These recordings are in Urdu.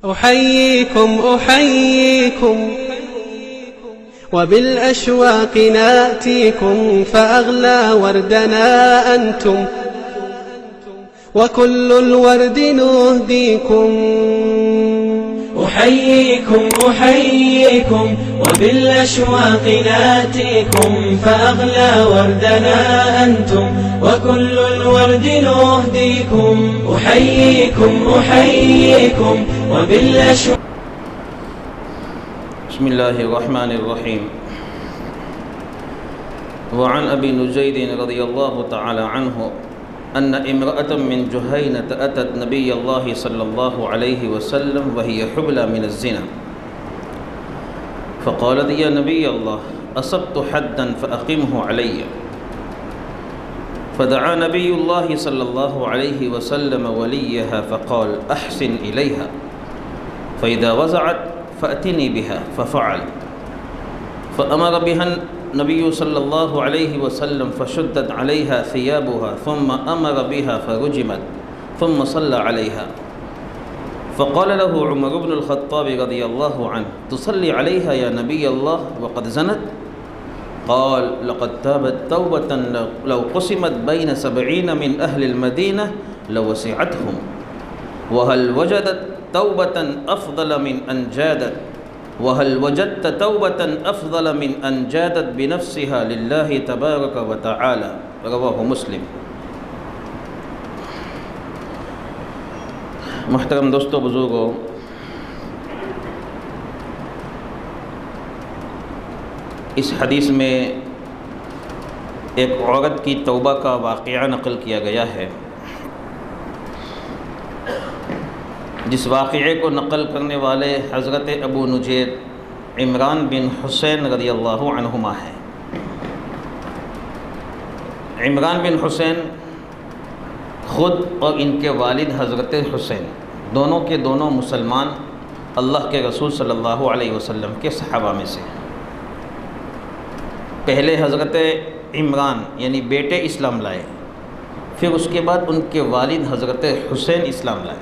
أحييكم وبالأشواق ناتيكم، فأغلى وردنا أنتم وكل الورد نهديكم. أحييكم وبالأشواق ناتيكم، فأغلى وردنا أنتم وكل الورد نهديكم. أحييكم وبالأشواق. بسم الله الرحمن الرحيم. وعن أبي نجيد رضي الله تعالى عنه أن امرأة من جهينة أتت نبي الله صلى الله عليه وسلم وهي حبلى من الزنا، فقالت يا نبي الله أصبت حدا فأقمه علي، فدعا نبي الله صلى الله عليه وسلم وليها فقال أحسن إليها، فإذا وزعت فأتني بها، ففعل، فأمر بها النبي صلى الله عليه وسلم فشدت عليها ثيابها، ثم أمر بها فرجمت، ثم صلى عليها، فقال له عمر بن الخطاب رضي الله عنه تصلي عليها يا نبي الله وقد زنت؟ قال لقد تابت توبة لو قسمت بين 70 من أهل المدينة لوسعتهم، وهل وجدت توبة أفضل من أن جادت، وهل وجدت توبة أفضل من أن جادت بنفسها لله تبارك وتعالى. رواه مسلم. محترم دوستو، بزرگوں، اس حدیث میں ایک عورت کی توبہ کا واقعہ نقل کیا گیا ہے، جس واقعے کو نقل کرنے والے حضرت ابو نجید عمران بن حسین رضی اللہ عنہما ہیں۔ عمران بن حسین خود اور ان کے والد حضرت حسین دونوں کے دونوں مسلمان اللہ کے رسول صلی اللہ علیہ وسلم کے صحابہ میں سے۔ پہلے حضرت عمران یعنی بیٹے اسلام لائے، پھر اس کے بعد ان کے والد حضرت حسین اسلام لائے،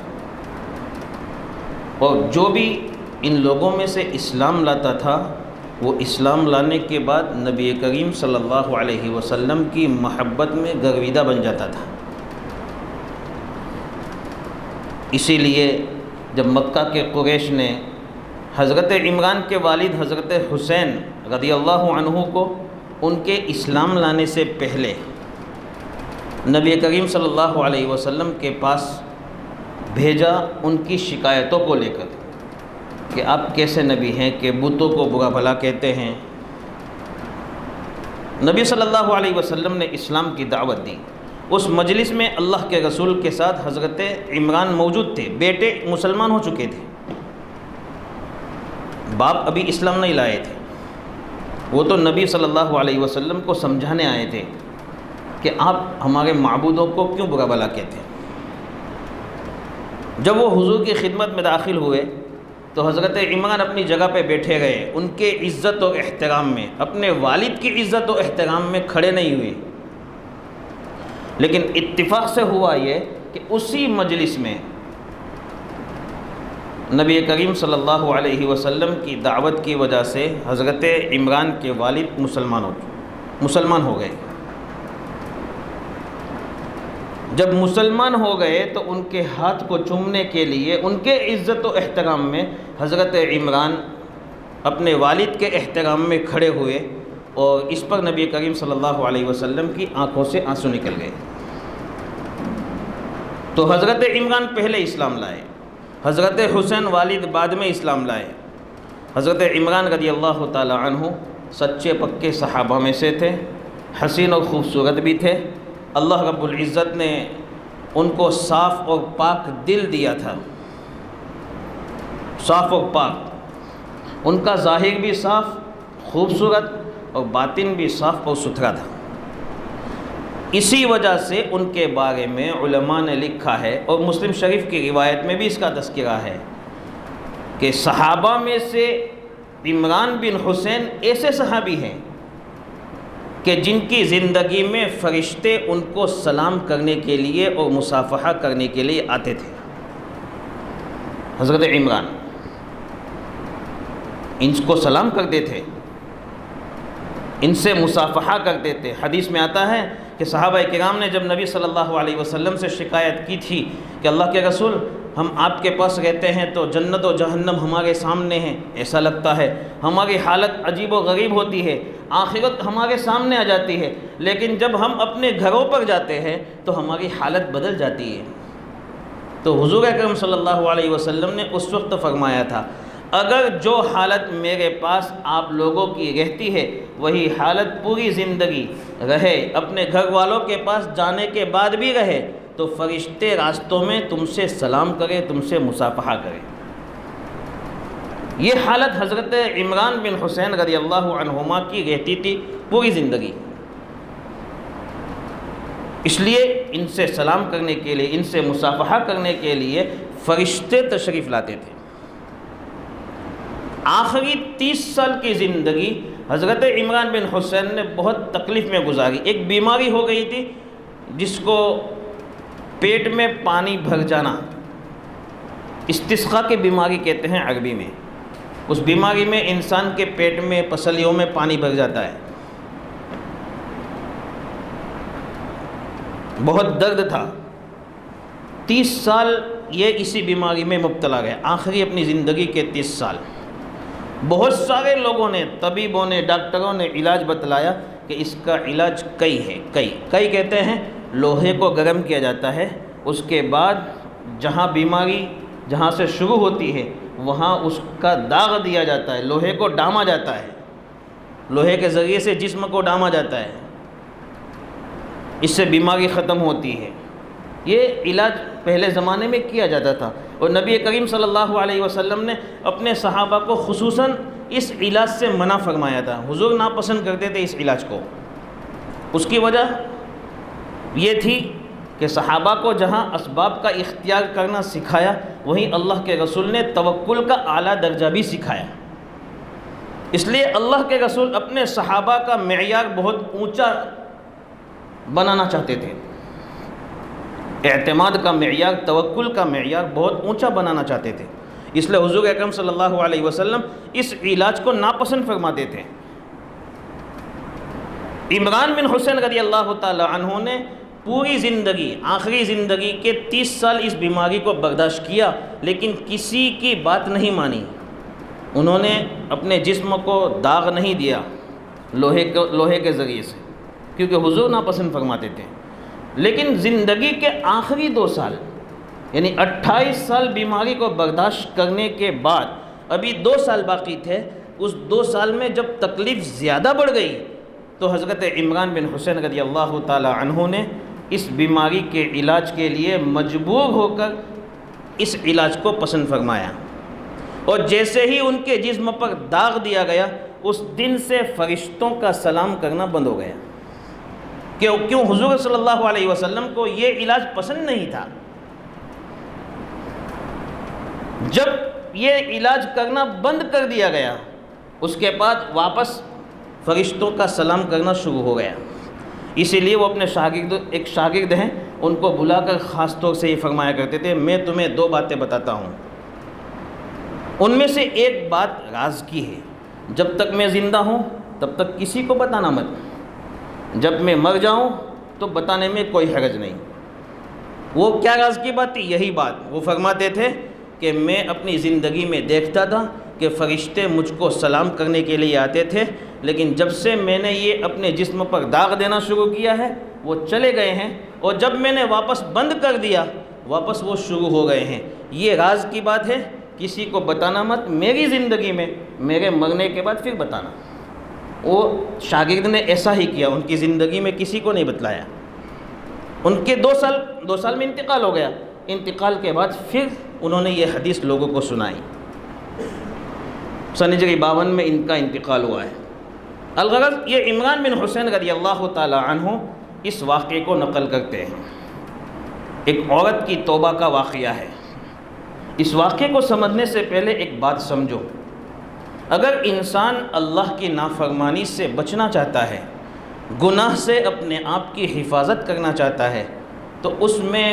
اور جو بھی ان لوگوں میں سے اسلام لاتا تھا وہ اسلام لانے کے بعد نبی کریم صلی اللہ علیہ وسلم کی محبت میں گرویدہ بن جاتا تھا۔ اسی لیے جب مکہ کے قریش نے حضرت عمران کے والد حضرت حسین رضی اللہ عنہ کو ان کے اسلام لانے سے پہلے نبی کریم صلی اللہ علیہ وسلم کے پاس بھیجا ان کی شکایتوں کو لے کر کہ آپ کیسے نبی ہیں کہ بتوں کو برا بھلا کہتے ہیں۔ نبی صلی اللہ علیہ وسلم نے اسلام کی دعوت دی۔ اس مجلس میں اللہ کے رسول کے ساتھ حضرت عمران موجود تھے، بیٹے مسلمان ہو چکے تھے، باپ ابھی اسلام نہیں لائے تھے، وہ تو نبی صلی اللہ علیہ وسلم کو سمجھانے آئے تھے کہ آپ ہمارے معبودوں کو کیوں برا بھلا کہتے ہیں۔ جب وہ حضور کی خدمت میں داخل ہوئے تو حضرت عمران اپنی جگہ پہ بیٹھے گئے، ان کے عزت و احترام میں، اپنے والد کی عزت و احترام میں کھڑے نہیں ہوئے، لیکن اتفاق سے ہوا یہ کہ اسی مجلس میں نبی کریم صلی اللہ علیہ وسلم کی دعوت کی وجہ سے حضرت عمران کے والد مسلمان ہو گئے۔ جب مسلمان ہو گئے تو ان کے ہاتھ کو چومنے کے لیے ان کے عزت و احترام میں حضرت عمران اپنے والد کے احترام میں کھڑے ہوئے، اور اس پر نبی کریم صلی اللہ علیہ وسلم کی آنکھوں سے آنسو نکل گئے۔ تو حضرت عمران پہلے اسلام لائے، حضرت حسین والد بعد میں اسلام لائے۔ حضرت عمران رضی اللہ تعالی عنہ سچے پکے صحابہ میں سے تھے، حسین اور خوبصورت بھی تھے۔ اللہ رب العزت نے ان کو صاف اور پاک دل دیا تھا، صاف اور پاک، ان کا ظاہر بھی صاف خوبصورت اور باطن بھی صاف اور ستھرا تھا۔ اسی وجہ سے ان کے بارے میں علماء نے لکھا ہے، اور مسلم شریف کی روایت میں بھی اس کا تذکرہ ہے، کہ صحابہ میں سے عمران بن حسین ایسے صحابی ہیں کہ جن کی زندگی میں فرشتے ان کو سلام کرنے کے لیے اور مصافحہ کرنے کے لیے آتے تھے۔ حضرت عمران ان کو سلام کرتے تھے، ان سے مصافحہ کرتے تھے۔ حدیث میں آتا ہے کہ صحابہ کرام نے جب نبی صلی اللہ علیہ وسلم سے شکایت کی تھی کہ اللہ کے رسول ہم آپ کے پاس رہتے ہیں تو جنت و جہنم ہمارے سامنے ہیں، ایسا لگتا ہے، ہماری حالت عجیب و غریب ہوتی ہے، آخرت ہمارے سامنے آ جاتی ہے، لیکن جب ہم اپنے گھروں پر جاتے ہیں تو ہماری حالت بدل جاتی ہے۔ تو حضور اکرم صلی اللہ علیہ وسلم نے اس وقت فرمایا تھا اگر جو حالت میرے پاس آپ لوگوں کی رہتی ہے وہی حالت پوری زندگی رہے، اپنے گھر والوں کے پاس جانے کے بعد بھی رہے، تو فرشتے راستوں میں تم سے سلام کرے، تم سے مصافحہ کرے۔ یہ حالت حضرت عمران بن حسین رضی اللہ عنہما کی رہتی تھی پوری زندگی، اس لیے ان سے سلام کرنے کے لیے، ان سے مصافحہ کرنے کے لیے فرشتے تشریف لاتے تھے۔ آخری 30 سال کی زندگی حضرت عمران بن حسین نے بہت تکلیف میں گزاری۔ ایک بیماری ہو گئی تھی جس کو پیٹ میں پانی بھر جانا، استسقاء کی بیماری کہتے ہیں عربی میں۔ اس بیماری میں انسان کے پیٹ میں پسلیوں میں پانی بھر جاتا ہے، بہت درد تھا۔ 30 سال یہ اسی بیماری میں مبتلا گئے، آخری اپنی زندگی کے 30 سال۔ بہت سارے لوگوں نے، طبیبوں نے، ڈاکٹروں نے علاج بتلایا کہ اس کا علاج کئی ہے۔ کئی کہتے ہیں لوہے کو گرم کیا جاتا ہے، اس کے بعد جہاں بیماری جہاں سے شروع ہوتی ہے وہاں اس کا داغ دیا جاتا ہے، لوہے کو ڈاما جاتا ہے، لوہے کے ذریعے سے جسم کو ڈاما جاتا ہے، اس سے بیماری ختم ہوتی ہے۔ یہ علاج پہلے زمانے میں کیا جاتا تھا، اور نبی کریم صلی اللہ علیہ وسلم نے اپنے صحابہ کو خصوصاً اس علاج سے منع فرمایا تھا۔ حضور ناپسند کرتے تھے اس علاج کو۔ اس کی وجہ یہ تھی کہ صحابہ کو جہاں اسباب کا اختیار کرنا سکھایا، وہیں اللہ کے رسول نے توکل کا اعلیٰ درجہ بھی سکھایا۔ اس لیے اللہ کے رسول اپنے صحابہ کا معیار بہت اونچا بنانا چاہتے تھے، اعتماد کا معیار، توکل کا معیار بہت اونچا بنانا چاہتے تھے۔ اس لیے حضور اکرم صلی اللہ علیہ وسلم اس علاج کو ناپسند فرماتے تھے۔ عمران بن حسین رضی اللہ تعالی عنہ نے پوری زندگی، آخری زندگی کے 30 سال اس بیماری کو برداشت کیا، لیکن کسی کی بات نہیں مانی۔ انہوں نے اپنے جسم کو داغ نہیں دیا لوہے کے ذریعے سے، کیونکہ حضور ناپسند فرماتے تھے۔ لیکن زندگی کے آخری 2 سال یعنی 28 سال بیماری کو برداشت کرنے کے بعد ابھی 2 سال باقی تھے۔ اس 2 سال میں جب تکلیف زیادہ بڑھ گئی تو حضرت عمران بن حسین رضی اللہ تعالی عنہ نے اس بیماری کے علاج کے لیے مجبور ہو کر اس علاج کو پسند فرمایا، اور جیسے ہی ان کے جسم پر داغ دیا گیا اس دن سے فرشتوں کا سلام کرنا بند ہو گیا۔ کیوں؟ حضور صلی اللہ علیہ وسلم کو یہ علاج پسند نہیں تھا۔ جب یہ علاج کرنا بند کر دیا گیا اس کے بعد واپس فرشتوں کا سلام کرنا شروع ہو گیا۔ اسی لیے وہ اپنے ایک شاگرد ہیں، ان کو بلا کر خاص طور سے یہ فرمایا کرتے تھے میں تمہیں 2 باتیں بتاتا ہوں، ان میں سے ایک بات راز کی ہے، جب تک میں زندہ ہوں تب تک کسی کو بتانا مت، جب میں مر جاؤں تو بتانے میں کوئی حرج نہیں۔ وہ کیا راز کی بات تھی؟ یہی بات وہ فرماتے تھے کہ میں اپنی زندگی میں دیکھتا تھا کہ فرشتے مجھ کو سلام کرنے کے لیے آتے تھے، لیکن جب سے میں نے یہ اپنے جسم پر داغ دینا شروع کیا ہے وہ چلے گئے ہیں، اور جب میں نے واپس بند کر دیا واپس وہ شروع ہو گئے ہیں۔ یہ راز کی بات ہے، کسی کو بتانا مت، میری زندگی میں میرے مرنے کے بعد پھر بتانا۔ وہ شاگرد نے ایسا ہی کیا، ان کی زندگی میں کسی کو نہیں بتلایا۔ ان کے 2 سال میں انتقال ہو گیا۔ انتقال کے بعد پھر انہوں نے یہ حدیث لوگوں کو سنائی۔ سن ہجری 52 میں ان کا انتقال ہوا ہے۔ الغرض یہ عمران بن حسین رضی اللہ تعالی عنہ اس واقعے کو نقل کرتے ہیں۔ ایک عورت کی توبہ کا واقعہ ہے۔ اس واقعے کو سمجھنے سے پہلے ایک بات سمجھو، اگر انسان اللہ کی نافرمانی سے بچنا چاہتا ہے، گناہ سے اپنے آپ کی حفاظت کرنا چاہتا ہے، تو اس میں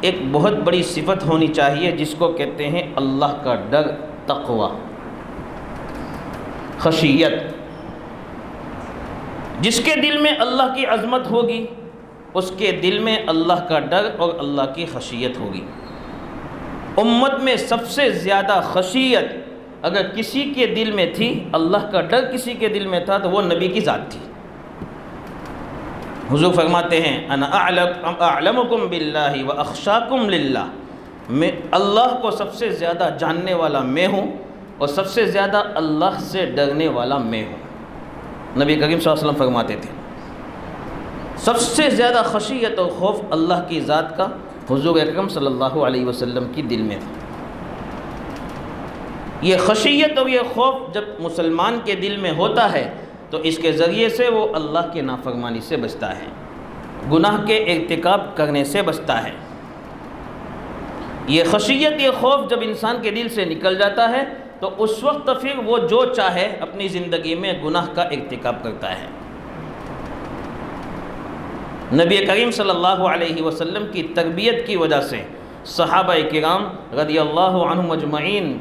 ایک بہت بڑی صفت ہونی چاہیے جس کو کہتے ہیں اللہ کا ڈر، تقوی، خشیت۔ جس کے دل میں اللہ کی عظمت ہوگی اس کے دل میں اللہ کا ڈر اور اللہ کی خشیت ہوگی۔ امت میں سب سے زیادہ خشیت اگر کسی کے دل میں تھی، اللہ کا ڈر کسی کے دل میں تھا، تو وہ نبی کی ذات تھی۔ حضور فرماتے ہیں انا اعلمکم باللہ واخشاکم للہ، میں اللہ کو سب سے زیادہ جاننے والا میں ہوں اور سب سے زیادہ اللہ سے ڈرنے والا میں ہوں۔ نبی کریم صلی اللہ علیہ وسلم فرماتے تھے سب سے زیادہ خشیت اور خوف اللہ کی ذات کا حضور اکرم صلی اللہ علیہ وسلم کی دل میں تھا۔ یہ خشیت اور یہ خوف جب مسلمان کے دل میں ہوتا ہے تو اس کے ذریعے سے وہ اللہ کے نافرمانی سے بچتا ہے، گناہ کے ارتکاب کرنے سے بچتا ہے۔ یہ خشیت، یہ خوف جب انسان کے دل سے نکل جاتا ہے تو اس وقت پھر وہ جو چاہے اپنی زندگی میں گناہ کا ارتکاب کرتا ہے۔ نبی کریم صلی اللہ علیہ وسلم کی تربیت کی وجہ سے صحابہ کرام رضی اللہ عنہم اجمعین،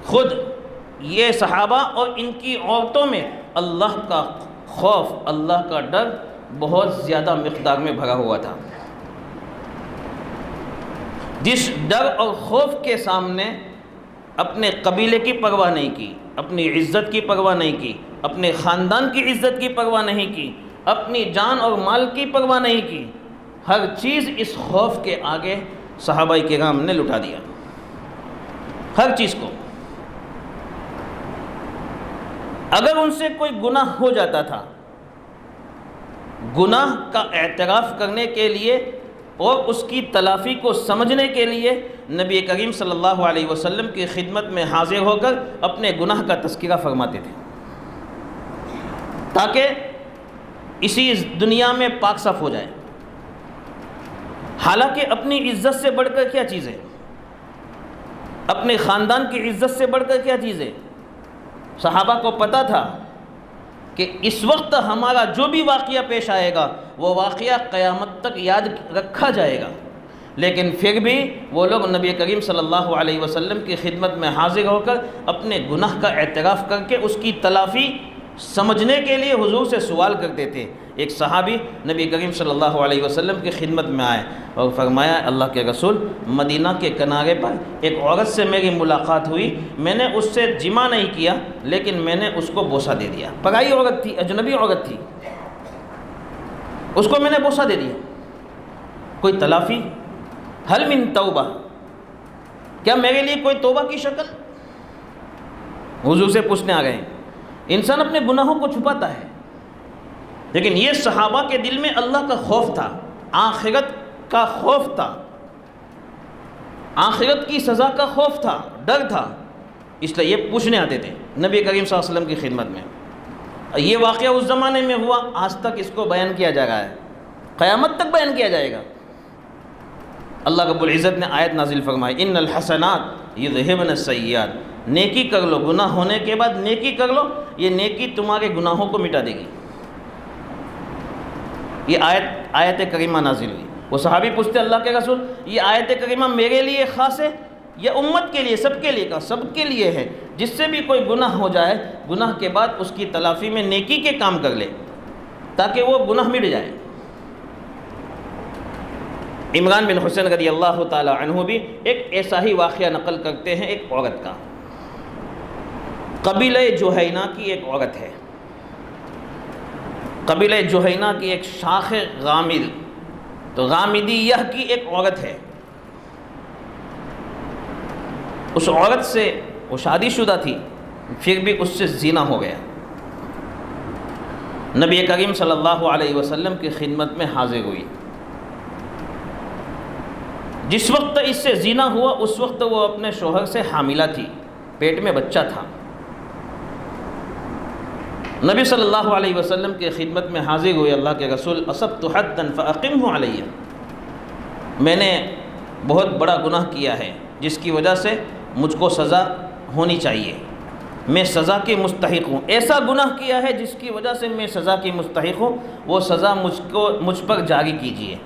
خود یہ صحابہ اور ان کی عورتوں میں اللہ کا خوف، اللہ کا ڈر بہت زیادہ مقدار میں بھرا ہوا تھا۔ جس ڈر اور خوف کے سامنے اپنے قبیلے کی پرواہ نہیں کی، اپنی عزت کی پرواہ نہیں کی، اپنے خاندان کی عزت کی پرواہ نہیں کی، اپنی جان اور مال کی پرواہ نہیں کی، ہر چیز اس خوف کے آگے صحابہ کرام نے لٹا دیا، ہر چیز کو۔ اگر ان سے کوئی گناہ ہو جاتا تھا، گناہ کا اعتراف کرنے کے لیے اور اس کی تلافی کو سمجھنے کے لیے نبی کریم صلی اللہ علیہ وسلم کی خدمت میں حاضر ہو کر اپنے گناہ کا تذکرہ فرماتے تھے، تاکہ اسی دنیا میں پاک صاف ہو جائے۔ حالانکہ اپنی عزت سے بڑھ کر کیا چیز ہے، اپنے خاندان کی عزت سے بڑھ کر کیا چیز ہے۔ صحابہ کو پتہ تھا کہ اس وقت ہمارا جو بھی واقعہ پیش آئے گا وہ واقعہ قیامت تک یاد رکھا جائے گا، لیکن پھر بھی وہ لوگ نبی کریم صلی اللہ علیہ وسلم کی خدمت میں حاضر ہو کر اپنے گناہ کا اعتراف کر کے اس کی تلافی سمجھنے کے لیے حضور سے سوال کرتے تھے۔ ایک صحابی نبی کریم صلی اللہ علیہ وسلم کی خدمت میں آئے اور فرمایا اللہ کے رسول، مدینہ کے کنارے پر ایک عورت سے میری ملاقات ہوئی، میں نے اس سے جمع نہیں کیا لیکن میں نے اس کو بوسہ دے دیا۔ پرائی عورت تھی، اجنبی عورت تھی، اس کو میں نے بوسہ دے دیا، کوئی تلافی؟ حل من توبہ، کیا میرے لیے کوئی توبہ کی شکل؟ حضور سے پوچھنے آ گئے۔ انسان اپنے گناہوں کو چھپاتا ہے، لیکن یہ صحابہ کے دل میں اللہ کا خوف تھا، آخرت کا خوف تھا، آخرت کی سزا کا خوف تھا، ڈر تھا، اس لیے یہ پوچھنے آتے تھے نبی کریم صلی اللہ علیہ وسلم کی خدمت میں۔ یہ واقعہ اس زمانے میں ہوا، آج تک اس کو بیان کیا جا رہا ہے، قیامت تک بیان کیا جائے گا۔ اللہ رب العزت نے آیت نازل فرمائی ان الحسنات یذہبن السیئات، نیکی کر لو، گناہ ہونے کے بعد نیکی کر لو، یہ نیکی تمہارے گناہوں کو مٹا دے گی۔ یہ آیت کریمہ نازل ہوئی۔ وہ صحابی پوچھتے اللہ کے رسول، یہ آیت کریمہ میرے لیے خاص ہے یا امت کے لیے، سب کے لیے؟ کہا سب کے لیے ہے، جس سے بھی کوئی گناہ ہو جائے، گناہ کے بعد اس کی تلافی میں نیکی کے کام کر لے تاکہ وہ گناہ مٹ جائے۔ عمران بن حسین رضی اللہ تعالی عنہ بھی ایک ایسا ہی واقعہ نقل کرتے ہیں، ایک عورت کا۔ قبیلہ جوہینہ کی ایک عورت ہے، قبیلہ جوہینہ کی ایک شاخ غامد، تو غامدیہ کی ایک عورت ہے۔ اس عورت سے وہ شادی شدہ تھی، پھر بھی اس سے زنا ہو گیا۔ نبی کریم صلی اللہ علیہ وسلم کی خدمت میں حاضر ہوئی۔ جس وقت اس سے زنا ہوا اس وقت وہ اپنے شوہر سے حاملہ تھی، پیٹ میں بچہ تھا۔ نبی صلی اللہ علیہ وسلم کی خدمت میں حاضر ہوئے، اللہ کے رسول اصبت حدا فاقمہ علیہ، میں نے بہت بڑا گناہ کیا ہے جس کی وجہ سے مجھ کو سزا ہونی چاہیے، میں سزا کی مستحق ہوں، ایسا گناہ کیا ہے جس کی وجہ سے میں سزا کی مستحق ہوں، وہ سزا مجھ پر جاری کیجیے۔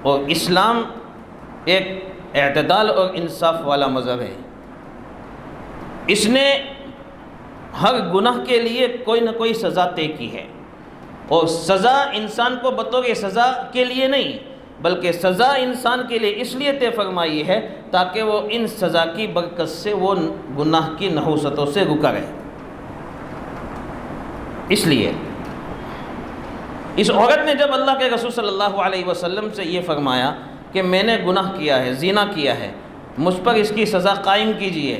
اور اسلام ایک اعتدال اور انصاف والا مذہب ہے۔ اس نے ہر گناہ کے لیے کوئی نہ کوئی سزا طے کی ہے، اور سزا انسان کو بطور سزا کے لیے نہیں بلکہ سزا انسان کے لیے اس لیے طے فرمائی ہے تاکہ وہ ان سزا کی برکت سے وہ گناہ کی نحوستوں سے رکا رہے۔ اس لیے اس عورت نے جب اللہ کے رسول صلی اللہ علیہ وسلم سے یہ فرمایا کہ میں نے گناہ کیا ہے، زنا کیا ہے، مجھ پر اس کی سزا قائم کیجیے،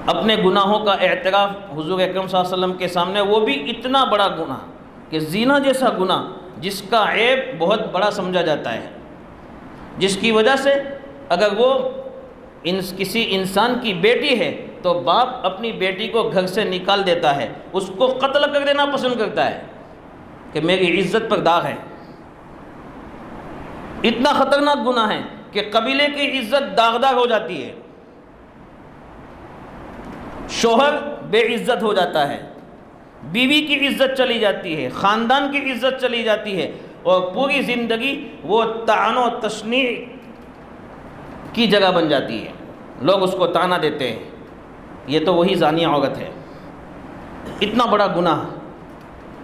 اپنے گناہوں کا اعتراف حضور اکرم صلی اللہ علیہ وسلم کے سامنے، وہ بھی اتنا بڑا گناہ کہ زنا جیسا گناہ جس کا عیب بہت بڑا سمجھا جاتا ہے، جس کی وجہ سے اگر وہ کسی انسان کی بیٹی ہے تو باپ اپنی بیٹی کو گھر سے نکال دیتا ہے، اس کو قتل کر دینا پسند کرتا ہے کہ میری عزت پر داغ ہے۔ اتنا خطرناک گناہ ہے کہ قبیلے کی عزت داغدار ہو جاتی ہے، شوہر بے عزت ہو جاتا ہے، بیوی کی عزت چلی جاتی ہے، خاندان کی عزت چلی جاتی ہے، اور پوری زندگی وہ طعن و تشنیع کی جگہ بن جاتی ہے، لوگ اس کو طعنہ دیتے ہیں یہ تو وہی زانیہ عورت ہے۔ اتنا بڑا گناہ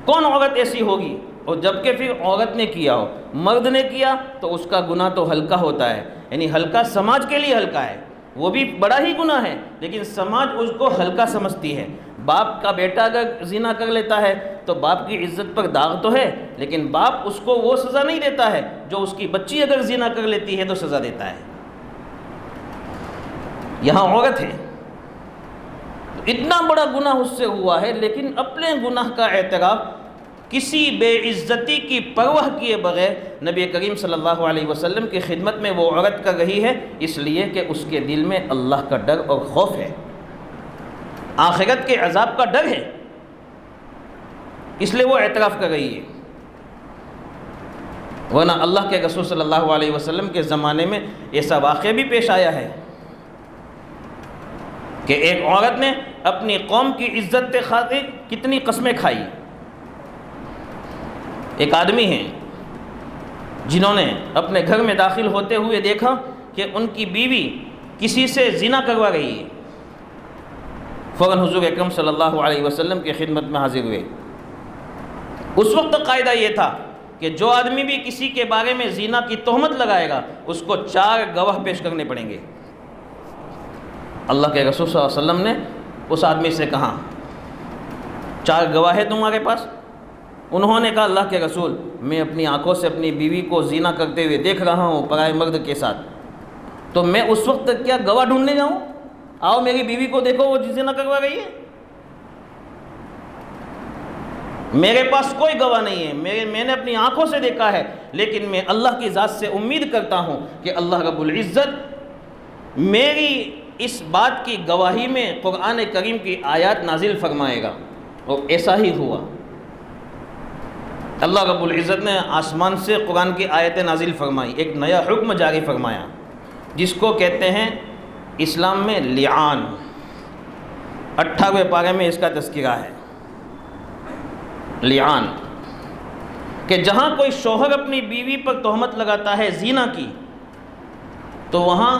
کون عورت ایسی ہوگی؟ اور جبکہ پھر عورت نے کیا ہو، مرد نے کیا تو اس کا گناہ تو ہلکا ہوتا ہے، یعنی ہلکا سماج کے لیے ہلکا ہے، وہ بھی بڑا ہی گناہ ہے لیکن سماج اس کو ہلکا سمجھتی ہے۔ باپ کا بیٹا اگر زنا کر لیتا ہے تو باپ کی عزت پر داغ تو ہے، لیکن باپ اس کو وہ سزا نہیں دیتا ہے جو اس کی بچی اگر زنا کر لیتی ہے تو سزا دیتا ہے۔ یہاں عورت ہے، اتنا بڑا گناہ اس سے ہوا ہے، لیکن اپنے گناہ کا اعتراف کسی بے عزتی کی پرواہ کیے بغیر نبی کریم صلی اللہ علیہ وسلم کی خدمت میں وہ عورت کر رہی ہے، اس لیے کہ اس کے دل میں اللہ کا ڈر اور خوف ہے، آخرت کے عذاب کا ڈر ہے، اس لیے وہ اعتراف کر رہی ہے۔ ورنہ اللہ کے رسول صلی اللہ علیہ وسلم کے زمانے میں ایسا واقعہ بھی پیش آیا ہے کہ ایک عورت نے اپنی قوم کی عزت کے خاطر کتنی قسمیں کھائی۔ ایک آدمی ہیں جنہوں نے اپنے گھر میں داخل ہوتے ہوئے دیکھا کہ ان کی بیوی کسی سے زنا کروا رہی ہے، فوراً حضور اکرم صلی اللہ علیہ وسلم کی خدمت میں حاضر ہوئے۔ اس وقت قاعدہ یہ تھا کہ جو آدمی بھی کسی کے بارے میں زنا کی تہمت لگائے گا اس کو 4 گواہ پیش کرنے پڑیں گے۔ اللہ کے رسول صلی اللہ علیہ وسلم نے اس آدمی سے کہا 4 گواہ ہے تمہارے پاس؟ انہوں نے کہا اللہ کے رسول میں اپنی آنکھوں سے اپنی بیوی کو زنا کرتے ہوئے دیکھ رہا ہوں پرائے مرد کے ساتھ، تو میں اس وقت کیا گواہ ڈھونڈنے جاؤں؟ آؤ میری بیوی کو دیکھو وہ زنا کروا رہی ہے۔ میرے پاس کوئی گواہ نہیں ہے، میں نے اپنی آنکھوں سے دیکھا ہے، لیکن میں اللہ کی ذات سے امید کرتا ہوں کہ اللہ رب العزت میری اس بات کی گواہی میں قرآن کریم کی آیات نازل فرمائے گا، اور ایسا ہی ہوا۔ اللہ رب العزت نے آسمان سے قرآن کی آیتیں نازل فرمائی، ایک نیا حکم جاری فرمایا جس کو کہتے ہیں اسلام میں لعان۔ 18ویں پارے میں اس کا تذکرہ ہے، لعان، کہ جہاں کوئی شوہر اپنی بیوی پر تہمت لگاتا ہے زنا کی تو وہاں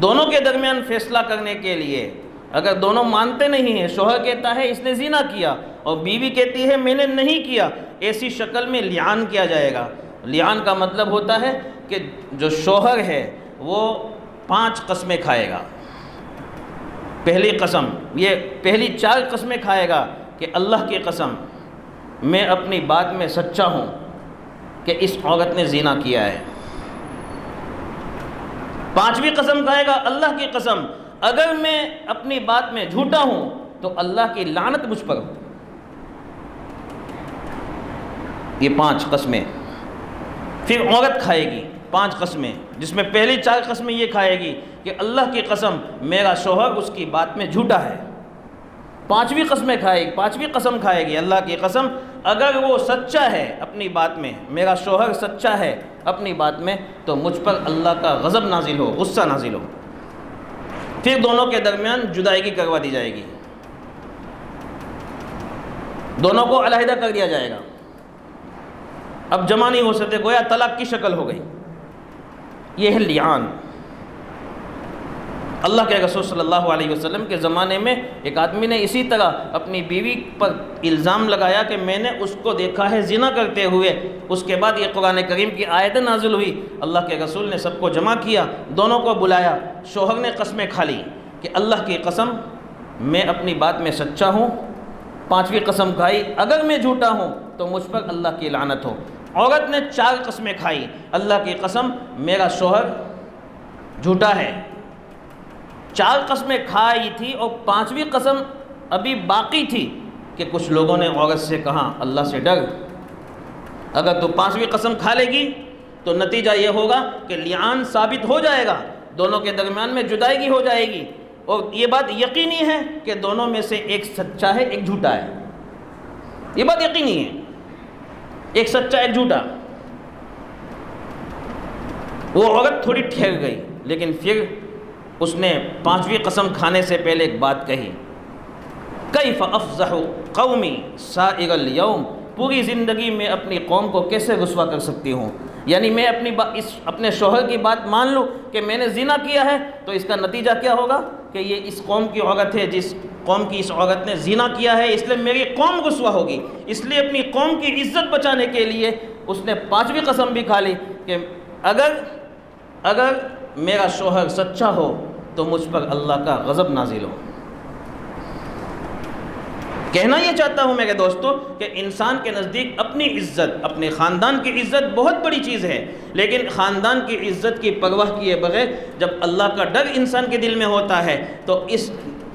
دونوں کے درمیان فیصلہ کرنے کے لیے اگر دونوں مانتے نہیں ہیں، شوہر کہتا ہے اس نے زنا کیا اور بیوی کہتی ہے میں نے نہیں کیا، ایسی شکل میں لعان کیا جائے گا۔ لعان کا مطلب ہوتا ہے کہ جو شوہر ہے وہ 5 قسمیں کھائے گا۔ پہلی قسم، یہ پہلی 4 قسمیں کھائے گا کہ اللہ کی قسم میں اپنی بات میں سچا ہوں کہ اس عورت نے زنا کیا ہے۔ 5ویں قسم کھائے گا اللہ کی قسم اگر میں اپنی بات میں جھوٹا ہوں تو اللہ کی لعنت مجھ پر ہو۔ یہ 5 قسمیں پھر عورت کھائے گی، 5 قسمیں، جس میں پہلی 4 قسمیں یہ کھائے گی کہ اللہ کی قسم میرا شوہر اس کی بات میں جھوٹا ہے۔ 5ویں قسم کھائے گی اللہ کی قسم اگر وہ سچا ہے اپنی بات میں، میرا شوہر سچا ہے اپنی بات میں، تو مجھ پر اللہ کا غضب نازل ہو، غصہ نازل ہو۔ پھر دونوں کے درمیان جدائیگی کروا دی جائے گی، دونوں کو علیحدہ کر دیا جائے گا، اب جمع نہیں ہو سکتے، گویا طلاق کی شکل ہو گئی۔ یہ ہے لیان۔ اللہ کے رسول صلی اللہ علیہ وسلم کے زمانے میں ایک آدمی نے اسی طرح اپنی بیوی پر الزام لگایا کہ میں نے اس کو دیکھا ہے زنا کرتے ہوئے۔ اس کے بعد یہ قرآن کریم کی آیت نازل ہوئی، اللہ کے رسول نے سب کو جمع کیا، دونوں کو بلایا، شوہر نے قسمیں کھا لی کہ اللہ کی قسم میں اپنی بات میں سچا ہوں، پانچویں قسم کھائی اگر میں جھوٹا ہوں تو مجھ پر اللہ کی لعنت ہو۔ عورت نے 4 قسمیں کھائی، اللہ کی قسم میرا شوہر جھوٹا ہے۔ 4 قسمیں کھائی تھی اور 5ویں قسم ابھی باقی تھی کہ کچھ لوگوں نے عورت سے کہا اللہ سے ڈر، اگر تو 5ویں قسم کھا لے گی تو نتیجہ یہ ہوگا کہ لیان ثابت ہو جائے گا، دونوں کے درمیان میں جدائیگی ہو جائے گی، اور یہ بات یقینی ہے کہ دونوں میں سے ایک سچا ہے ایک جھوٹا ہے، یہ بات یقینی ہے، ایک سچا ایک جھوٹا۔ وہ عورت تھوڑی ٹھہر گئی، لیکن پھر اس نے 5ویں قسم کھانے سے پہلے ایک بات کہی، کیف افضح قومی سائر الیوم، پوری زندگی میں اپنی قوم کو کیسے رسوا کر سکتی ہوں؟ یعنی میں اپنے شوہر کی بات مان لوں کہ میں نے زنا کیا ہے تو اس کا نتیجہ کیا ہوگا کہ یہ اس قوم کی عورت ہے، جس قوم کی اس عورت نے زنا کیا ہے، اس لیے میری قوم رسوا ہوگی۔ اس لیے اپنی قوم کی عزت بچانے کے لیے اس نے 5ویں قسم بھی کھا لی کہ اگر میرا شوہر سچا ہو تو مجھ پر اللہ کا غضب نازل ہو۔ کہنا یہ چاہتا ہوں میرے دوستو کہ انسان کے نزدیک اپنی عزت، اپنے خاندان کی عزت بہت بڑی چیز ہے، لیکن خاندان کی عزت کی پرواہ کیے بغیر جب اللہ کا ڈر انسان کے دل میں ہوتا ہے تو اس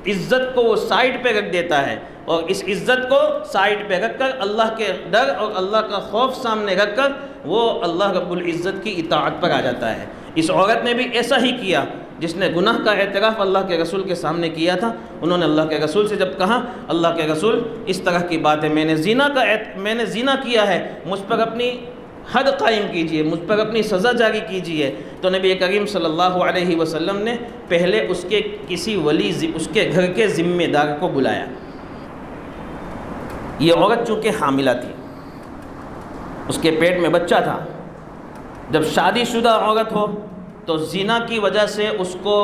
عزت کو وہ سائیڈ پہ رکھ دیتا ہے، اور اس عزت کو سائیڈ پہ رکھ کر اللہ کے ڈر اور اللہ کا خوف سامنے رکھ کر وہ اللہ رب العزت کی اطاعت پر آ جاتا ہے۔ اس عورت نے بھی ایسا ہی کیا، جس نے گناہ کا اعتراف اللہ کے رسول کے سامنے کیا تھا۔ انہوں نے اللہ کے رسول سے جب کہا اللہ کے رسول اس طرح کی بات ہے، میں نے زنا کیا ہے، مجھ پر اپنی حد قائم کیجئے، مجھ پر اپنی سزا جاری کیجئے، تو نبی کریم صلی اللہ علیہ وسلم نے پہلے اس کے کسی ولی، اس کے گھر کے ذمہ دار کو بلایا۔ یہ عورت چونکہ حاملہ تھی، اس کے پیٹ میں بچہ تھا، جب شادی شدہ عورت ہو تو زنا کی وجہ سے اس کو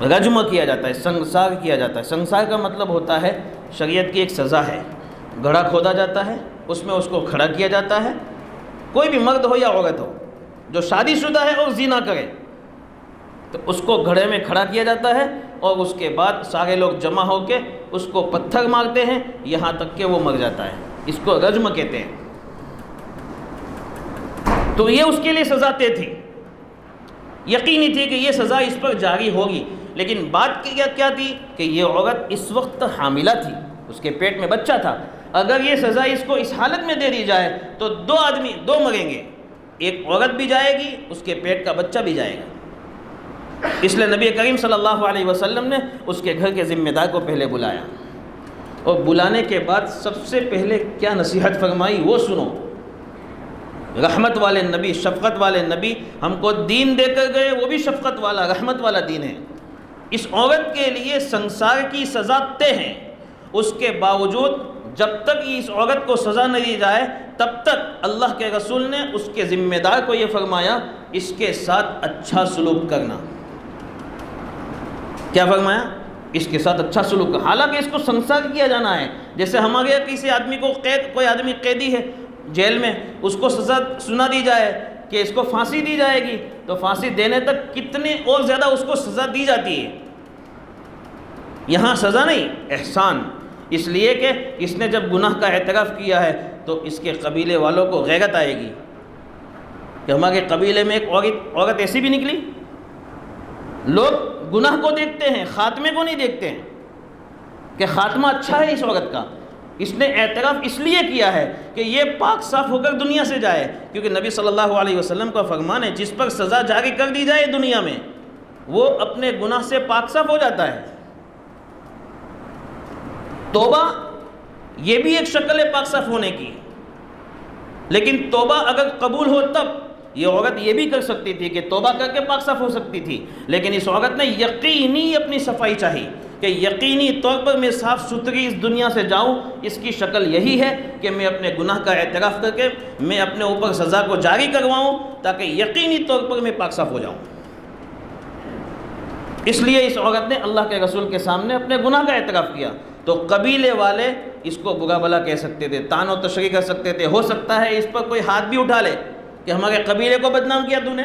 رجم کیا جاتا ہے، سنسار کیا جاتا ہے۔ سنسار کا مطلب ہوتا ہے شریعت کی ایک سزا ہے، گڑھا کھودا جاتا ہے، اس میں اس کو کھڑا کیا جاتا ہے، کوئی بھی مرد ہو یا عورت ہو جو شادی شدہ ہے اور زنا کرے تو اس کو گھڑے میں کھڑا کیا جاتا ہے، اور اس کے بعد سارے لوگ جمع ہو کے اس کو پتھر مارتے ہیں یہاں تک کہ وہ مر جاتا ہے، اس کو رجم کہتے ہیں۔ تو یہ اس کے لیے سزا طے تھی، یقینی تھی کہ یہ سزا اس پر جاری ہوگی، لیکن بات کیا تھی کہ یہ عورت اس وقت حاملہ تھی، اس کے پیٹ میں بچہ تھا۔ اگر یہ سزا اس کو اس حالت میں دے دی جائے تو 2 آدمی مریں گے، ایک عورت بھی جائے گی، اس کے پیٹ کا بچہ بھی جائے گا۔ اس لیے نبی کریم صلی اللہ علیہ وسلم نے اس کے گھر کے ذمہ دار کو پہلے بلایا، اور بلانے کے بعد سب سے پہلے کیا نصیحت فرمائی وہ سنو۔ رحمت والے نبی، شفقت والے نبی ہم کو دین دے کر گئے، وہ بھی شفقت والا رحمت والا دین ہے۔ اس عورت کے لیے سنسار کی سزا طے ہے، اس کے باوجود جب تک اس عورت کو سزا نہیں دی جائے تب تک اللہ کے رسول نے اس کے ذمہ دار کو یہ فرمایا اس کے ساتھ اچھا سلوک کرنا۔ کیا فرمایا؟ اس کے ساتھ اچھا سلوک، حالانکہ اس کو سنسار کیا جانا ہے۔ جیسے ہمارے کسی آدمی کو کوئی آدمی قیدی ہے جیل میں، اس کو سزا سنا دی جائے کہ اس کو پھانسی دی جائے گی، تو پھانسی دینے تک کتنے اور زیادہ اس کو سزا دی جاتی ہے۔ یہاں سزا نہیں، احسان، اس لیے کہ اس نے جب گناہ کا اعتراف کیا ہے تو اس کے قبیلے والوں کو غیرت آئے گی کہ ہمارے قبیلے میں ایک عورت ایسی بھی نکلی۔ لوگ گناہ کو دیکھتے ہیں، خاتمے کو نہیں دیکھتے ہیں کہ خاتمہ اچھا ہے اس عورت کا۔ اس نے اعتراف اس لیے کیا ہے کہ یہ پاک صاف ہو کر دنیا سے جائے، کیونکہ نبی صلی اللہ علیہ وسلم کا فرمان ہے جس پر سزا جاری کر دی جائے دنیا میں وہ اپنے گناہ سے پاک صاف ہو جاتا ہے۔ توبہ یہ بھی ایک شکل ہے پاک صاف ہونے کی، لیکن توبہ اگر قبول ہو تب یہ عورت یہ بھی کر سکتی تھی کہ توبہ کر کے پاک صاف ہو سکتی تھی، لیکن اس عورت نے یقینی اپنی صفائی چاہی کہ یقینی طور پر میں صاف ستھری اس دنیا سے جاؤں، اس کی شکل یہی ہے کہ میں اپنے گناہ کا اعتراف کر کے میں اپنے اوپر سزا کو جاری کرواؤں تاکہ یقینی طور پر میں پاک صاف ہو جاؤں۔ اس لیے اس عورت نے اللہ کے رسول کے سامنے اپنے گناہ کا اعتراف کیا، تو قبیلے والے اس کو برا بھلا کہہ سکتے تھے، طعن و تشریح کر سکتے تھے، ہو سکتا ہے اس پر کوئی ہاتھ بھی اٹھا لے کہ ہمارے قبیلے کو بدنام کیا تو نے۔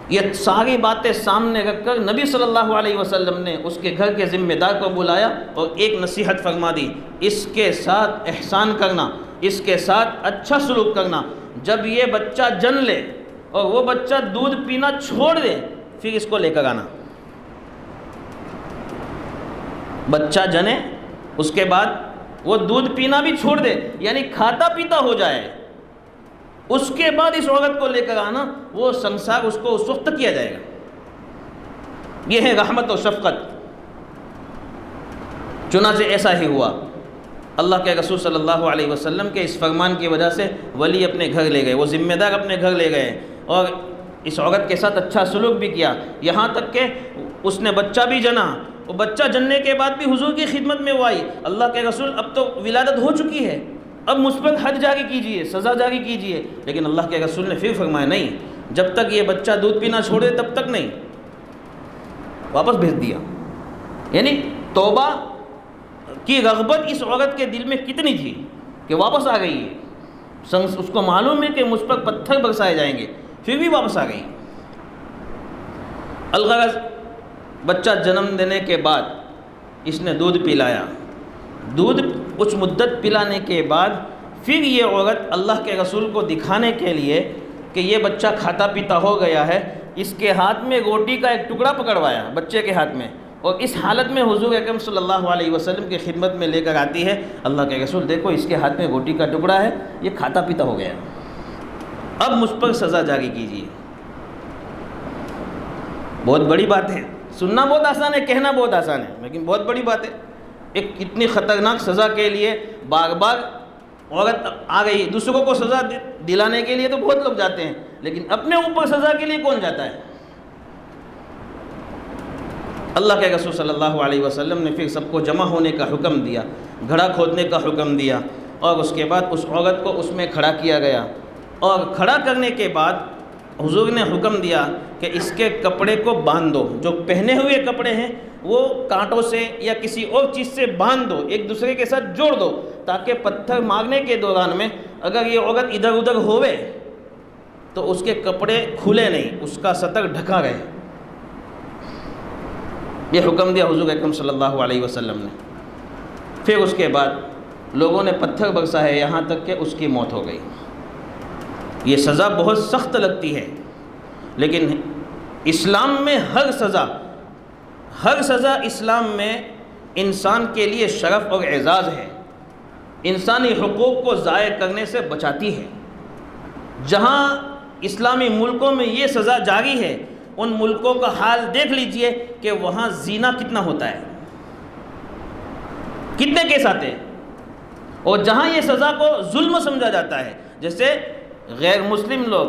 یہ ساری باتیں سامنے رکھ کر نبی صلی اللہ علیہ وسلم نے اس کے گھر کے ذمہ دار کو بلایا اور ایک نصیحت فرما دی، اس کے ساتھ احسان کرنا، اس کے ساتھ اچھا سلوک کرنا، جب یہ بچہ جن لے اور وہ بچہ دودھ پینا چھوڑ دے پھر اس کو لے کر آنا۔ بچہ جنے اس کے بعد وہ دودھ پینا بھی چھوڑ دے، یعنی کھاتا پیتا ہو جائے، اس کے بعد اس عورت کو لے کر آنا، وہ سنسار اس کو اس وقت کیا جائے گا۔ یہ ہے رحمت و شفقت۔ چنانچہ ایسا ہی ہوا، اللہ کے رسول صلی اللہ علیہ وسلم کے اس فرمان کی وجہ سے ولی اپنے گھر لے گئے، وہ ذمہ دار اپنے گھر لے گئے اور اس عورت کے ساتھ اچھا سلوک بھی کیا، یہاں تک کہ اس نے بچہ بھی جنا۔ وہ بچہ جننے کے بعد بھی حضور کی خدمت میں وہ آئی، اللہ کے رسول اب تو ولادت ہو چکی ہے، اب مجھ پر حد جاری کیجئے، سزا جاری کیجئے، لیکن اللہ کے رسول نے پھر فرمایا نہیں، جب تک یہ بچہ دودھ پینا چھوڑے تب تک نہیں، واپس بھیج دیا۔ یعنی توبہ کی رغبت اس عورت کے دل میں کتنی تھی کہ واپس آ گئی ہے، اس کو معلوم ہے کہ مجھ پر پتھر برسائے جائیں گے، پھر بھی واپس آ گئی۔ الغرض بچہ جنم دینے کے بعد اس نے دودھ پلایا، دودھ کچھ مدت پلانے کے بعد پھر یہ عورت اللہ کے رسول کو دکھانے کے لیے کہ یہ بچہ کھاتا پیتا ہو گیا ہے، اس کے ہاتھ میں روٹی کا ایک ٹکڑا پکڑوایا بچے کے ہاتھ میں، اور اس حالت میں حضور اکرم صلی اللہ علیہ وسلم کی خدمت میں لے کر آتی ہے، اللہ کے رسول دیکھو اس کے ہاتھ میں روٹی کا ٹکڑا ہے، یہ کھاتا پیتا ہو گیا، اب مجھ پر سزا جاری کیجیے۔ بہت بڑی بات ہے، سننا بہت آسان ہے، کہنا بہت آسان ہے، لیکن بہت بڑی بات ہے۔ ایک اتنی خطرناک سزا کے لیے بار بار عورت آ گئی، دوسروں کو سزا دلانے کے لیے تو بہت لوگ جاتے ہیں، لیکن اپنے اوپر سزا کے لیے کون جاتا ہے؟ اللہ کے رسول صلی اللہ علیہ وسلم نے پھر سب کو جمع ہونے کا حکم دیا، گھڑا کھودنے کا حکم دیا، اور اس کے بعد اس عورت کو اس میں کھڑا کیا گیا، اور کھڑا کرنے کے بعد حضور نے حکم دیا کہ اس کے کپڑے کو باندھ دو، جو پہنے ہوئے کپڑے ہیں وہ کانٹوں سے یا کسی اور چیز سے باندھ دو، ایک دوسرے کے ساتھ جوڑ دو، تاکہ پتھر مارنے کے دوران میں اگر یہ عورت ادھر ادھر ہوئے تو اس کے کپڑے کھلے نہیں، اس کا سطر ڈھکا رہے۔ یہ حکم دیا حضور اکرم صلی اللہ علیہ وسلم نے۔ پھر اس کے بعد لوگوں نے پتھر برسائے، یہاں تک کہ اس کی موت ہو گئی۔ یہ سزا بہت سخت لگتی ہے، لیکن اسلام میں ہر سزا اسلام میں انسان کے لیے شرف اور اعزاز ہے، انسانی حقوق کو ضائع کرنے سے بچاتی ہے۔ جہاں اسلامی ملکوں میں یہ سزا جاری ہے، ان ملکوں کا حال دیکھ لیجئے کہ وہاں زنا کتنا ہوتا ہے، کتنے کیس آتے ہیں، اور جہاں یہ سزا کو ظلم سمجھا جاتا ہے، جیسے غیر مسلم لوگ،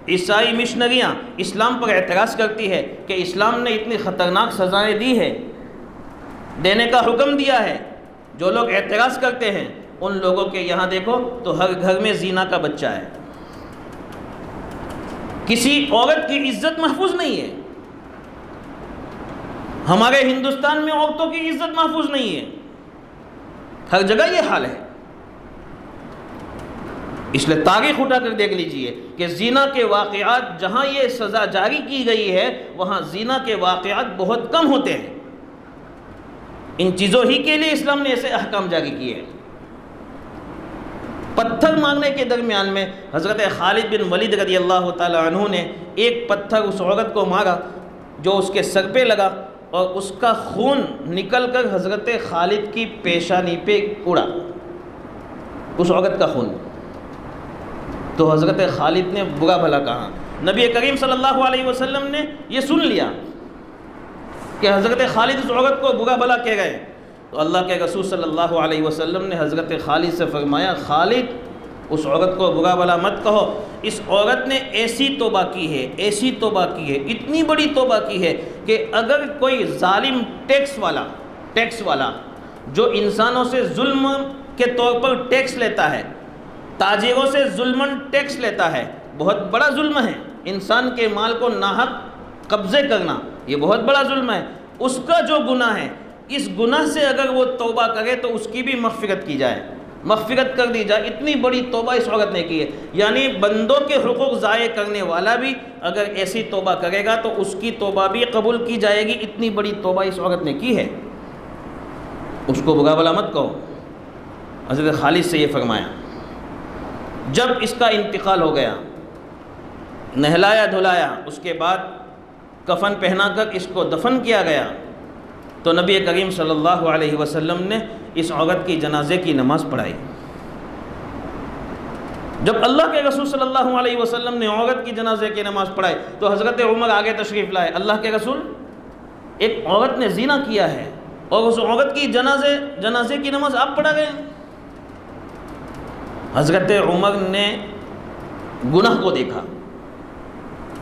عیسائی مشنریاں اسلام پر اعتراض کرتی ہے کہ اسلام نے اتنی خطرناک سزائیں دی ہے، دینے کا حکم دیا ہے، جو لوگ اعتراض کرتے ہیں ان لوگوں کے یہاں دیکھو تو ہر گھر میں زنا کا بچہ ہے، کسی عورت کی عزت محفوظ نہیں ہے۔ ہمارے ہندوستان میں عورتوں کی عزت محفوظ نہیں ہے، ہر جگہ یہ حال ہے۔ اس لیے تاریخ اٹھا کر دیکھ لیجئے کہ زنا کے واقعات جہاں یہ سزا جاری کی گئی ہے وہاں زنا کے واقعات بہت کم ہوتے ہیں۔ ان چیزوں ہی کے لیے اسلام نے ایسے احکام جاری کیے ہیں۔ پتھر مانگنے کے درمیان میں حضرت خالد بن ولید رضی اللہ تعالی عنہ نے ایک پتھر اس عورت کو مارا جو اس کے سر پہ لگا، اور اس کا خون نکل کر حضرت خالد کی پیشانی پہ اڑا، اس عورت کا خون۔ تو حضرت خالد نے برا بھلا کہا، نبی کریم صلی اللہ علیہ وسلم نے یہ سن لیا کہ حضرت خالد اس عورت کو برا بھلا کہہ گئے، تو اللہ کے رسول صلی اللہ علیہ وسلم نے حضرت خالد سے فرمایا، خالد اس عورت کو برا بھلا مت کہو. اس عورت نے ایسی توبہ کی ہے، ایسی توبہ کی ہے، اتنی بڑی توبہ کی ہے کہ اگر کوئی ظالم ٹیکس والا جو انسانوں سے ظلم کے طور پر ٹیکس لیتا ہے، تاجروں سے ظلماً ٹیکس لیتا ہے، بہت بڑا ظلم ہے. انسان کے مال کو ناحق قبضے کرنا یہ بہت بڑا ظلم ہے. اس کا جو گناہ ہے، اس گناہ سے اگر وہ توبہ کرے تو اس کی بھی مغفرت کی جائے، مغفرت کر دی جائے. اتنی بڑی توبہ اس عورت نے کی ہے. یعنی بندوں کے حقوق ضائع کرنے والا بھی اگر ایسی توبہ کرے گا تو اس کی توبہ بھی قبول کی جائے گی. اتنی بڑی توبہ اس عورت نے کی ہے. اس کو برا بھلا مت کہو. حضرت خالد سے یہ فرمایا. جب اس کا انتقال ہو گیا، نہلایا دھلایا، اس کے بعد کفن پہنا کر اس کو دفن کیا گیا، تو نبی کریم صلی اللہ علیہ وسلم نے اس عورت کی جنازے کی نماز پڑھائی. جب اللہ کے رسول صلی اللہ علیہ وسلم نے عورت کی جنازے کی نماز پڑھائی تو حضرت عمر آگے تشریف لائے. اللہ کے رسول، ایک عورت نے زنا کیا ہے اور اس عورت کی جنازے کی نماز آپ پڑھا گئے. حضرت عمر نے گناہ کو دیکھا،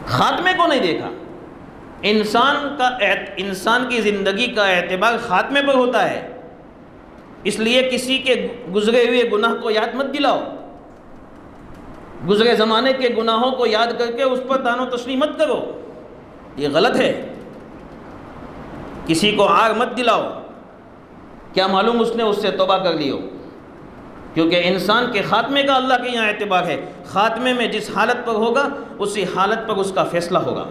خاتمے کو نہیں دیکھا. انسان کی زندگی کا اعتبار خاتمے پر ہوتا ہے. اس لیے کسی کے گزرے ہوئے گناہ کو یاد مت دلاؤ، گزرے زمانے کے گناہوں کو یاد کر کے اس پر طعن و تشنیع مت کرو، یہ غلط ہے. کسی کو آگ مت دلاؤ، کیا معلوم اس نے اس سے توبہ کر لی ہو. کیونکہ انسان کے خاتمے کا اللہ کے یہاں اعتبار ہے. خاتمے میں جس حالت پر ہوگا اسی حالت پر اس کا فیصلہ ہوگا.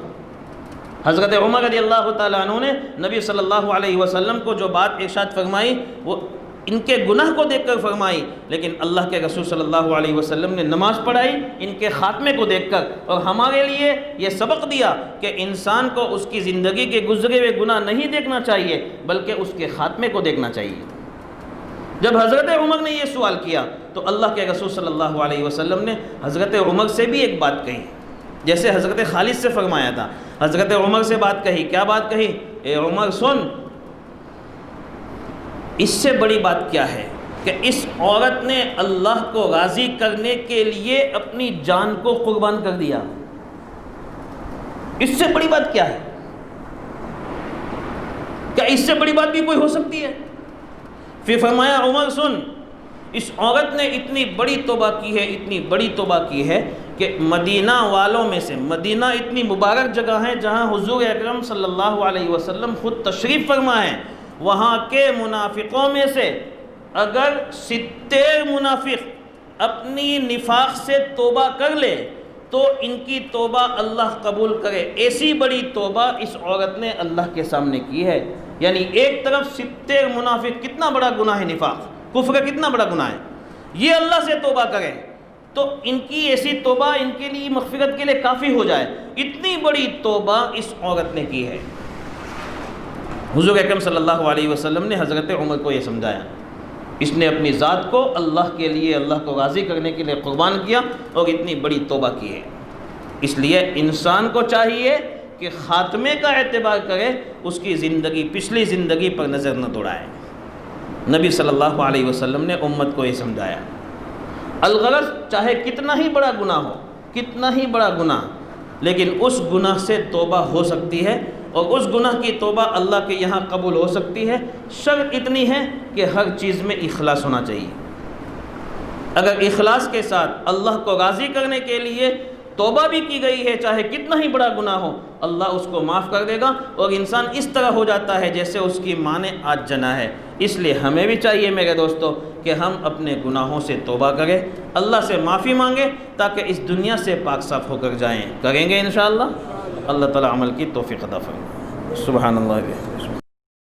حضرت عمر رضی اللہ تعالیٰ عنہ نے نبی صلی اللہ علیہ وسلم کو جو بات ارشاد فرمائی وہ ان کے گناہ کو دیکھ کر فرمائی، لیکن اللہ کے رسول صلی اللہ علیہ وسلم نے نماز پڑھائی ان کے خاتمے کو دیکھ کر، اور ہمارے لیے یہ سبق دیا کہ انسان کو اس کی زندگی کے گزرے ہوئے گناہ نہیں دیکھنا چاہیے بلکہ اس کے خاتمے کو دیکھنا چاہیے. جب حضرت عمر نے یہ سوال کیا تو اللہ کے رسول صلی اللہ علیہ وسلم نے حضرت عمر سے بھی ایک بات کہی، جیسے حضرت خالد سے فرمایا تھا. حضرت عمر سے بات کہی. کیا بات کہی؟ اے عمر سن، اس سے بڑی بات کیا ہے کہ اس عورت نے اللہ کو راضی کرنے کے لیے اپنی جان کو قربان کر دیا. اس سے بڑی بات کیا ہے؟ کیا اس سے بڑی بات بھی کوئی ہو سکتی ہے؟ پھر فرمایا عمر سن، اس عورت نے اتنی بڑی توبہ کی ہے، اتنی بڑی توبہ کی ہے کہ مدینہ والوں میں سے، مدینہ اتنی مبارک جگہ ہے جہاں حضور اکرم صلی اللہ علیہ وسلم خود تشریف فرما ہے، وہاں کے منافقوں میں سے اگر 70 منافق اپنی نفاق سے توبہ کر لے تو ان کی توبہ اللہ قبول کرے. ایسی بڑی توبہ اس عورت نے اللہ کے سامنے کی ہے. یعنی ایک طرف 70 منافق، کتنا بڑا گناہ ہے نفاق، کفر کا کتنا بڑا گناہ ہے، یہ اللہ سے توبہ کرے تو ان کی ایسی توبہ ان کے لیے مغفرت کے لیے کافی ہو جائے. اتنی بڑی توبہ اس عورت نے کی ہے. حضور اکرم صلی اللہ علیہ وسلم نے حضرت عمر کو یہ سمجھایا. اس نے اپنی ذات کو اللہ کے لیے، اللہ کو راضی کرنے کے لیے قربان کیا اور اتنی بڑی توبہ کی ہے. اس لیے انسان کو چاہیے کہ خاتمے کا اعتبار کرے، اس کی زندگی، پچھلی زندگی پر نظر نہ دوڑائے. نبی صلی اللہ علیہ وسلم نے امت کو یہ سمجھایا. الغرض چاہے کتنا ہی بڑا گناہ ہو، کتنا ہی بڑا گناہ، لیکن اس گناہ سے توبہ ہو سکتی ہے اور اس گناہ کی توبہ اللہ کے یہاں قبول ہو سکتی ہے. شرط اتنی ہے کہ ہر چیز میں اخلاص ہونا چاہیے. اگر اخلاص کے ساتھ اللہ کو راضی کرنے کے لیے توبہ بھی کی گئی ہے، چاہے کتنا ہی بڑا گناہ ہو، اللہ اس کو معاف کر دے گا اور انسان اس طرح ہو جاتا ہے جیسے اس کی ماں نے آج جنا ہے. اس لیے ہمیں بھی چاہیے میرے دوستو کہ ہم اپنے گناہوں سے توبہ کریں، اللہ سے معافی مانگیں تاکہ اس دنیا سے پاک صاف ہو کر جائیں. کریں گے انشاءاللہ. اللہ تعالی عمل کی توفیق عطا فرمائے. سبحان اللہ.